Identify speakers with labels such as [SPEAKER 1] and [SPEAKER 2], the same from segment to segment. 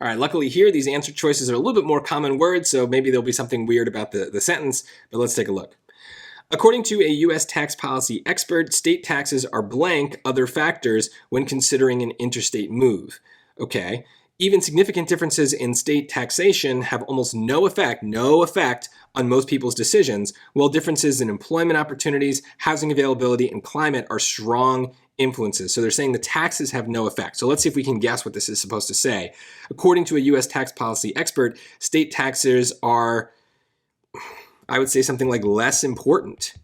[SPEAKER 1] All right, luckily here, these answer choices are a little bit more common words, so maybe there'll be something weird about the sentence, but let's take a look. According to a U.S. tax policy expert, state taxes are blank other factors when considering an interstate move. Okay, even significant differences in state taxation have almost no effect on most people's decisions, while differences in employment opportunities, housing availability, and climate are strong influences. So they're saying the taxes have no effect. So let's see if we can guess what this is supposed to say. According to a U.S. tax policy expert, state taxes are, I would say something like less important,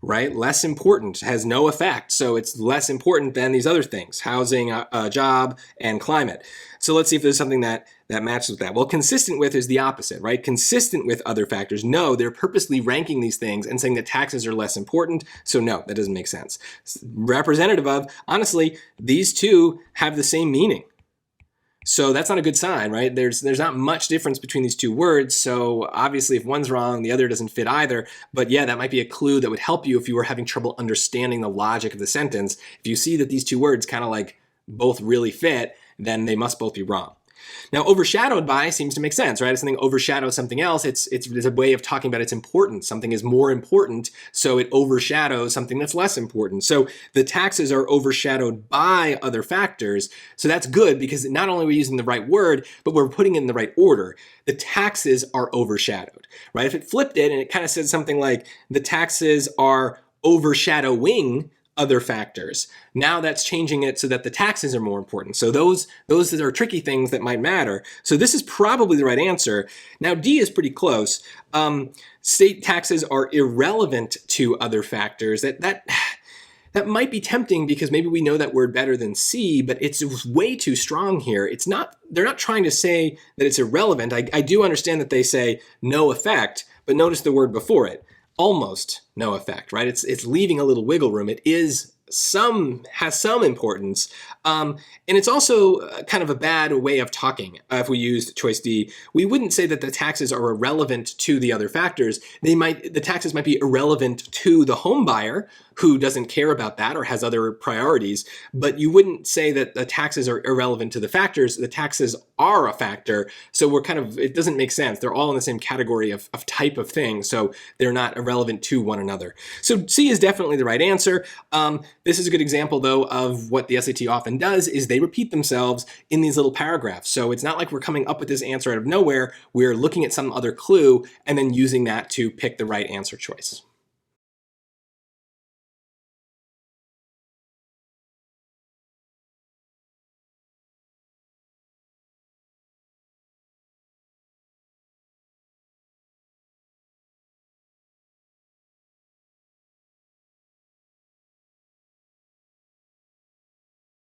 [SPEAKER 1] right? Less important, has no effect. So it's less important than these other things, housing, job, and climate. So let's see if there's something that matches with that. Well, consistent with is the opposite, right? Consistent with other factors. No, they're purposely ranking these things and saying that taxes are less important. So no, that doesn't make sense. Representative of, honestly, these two have the same meaning. So that's not a good sign, right? There's not much difference between these two words. So obviously if one's wrong, the other doesn't fit either. But yeah, that might be a clue that would help you if you were having trouble understanding the logic of the sentence. If you see that these two words kind of like both really fit, then they must both be wrong. Now, overshadowed by seems to make sense, right? If something overshadows something else, it's a way of talking about its importance. Something is more important, so it overshadows something that's less important. So the taxes are overshadowed by other factors. So that's good because not only are we using the right word, but we're putting it in the right order. The taxes are overshadowed, right? If it flipped it and it kind of said something like the taxes are overshadowing other factors. Now that's changing it so that the taxes are more important. So those are tricky things that might matter. So this is probably the right answer. Now D is pretty close. State taxes are irrelevant to other factors. That might be tempting because maybe we know that word better than C, but it's way too strong here. They're not trying to say that it's irrelevant. I do understand that they say no effect, but notice the word before it. Almost no effect, right? It's leaving a little wiggle room. It has some importance. And it's also kind of a bad way of talking. If we used choice D, we wouldn't say that the taxes are irrelevant to the other factors. The taxes might be irrelevant to the home buyer who doesn't care about that or has other priorities, but you wouldn't say that the taxes are irrelevant to the factors. The taxes are a factor. So it doesn't make sense. They're all in the same category of type of thing. So they're not irrelevant to one another. So C is definitely the right answer. This is a good example though of what the SAT often does is they repeat themselves in these little paragraphs. So it's not like we're coming up with this answer out of nowhere. We're looking at some other clue and then using that to pick the right answer choice.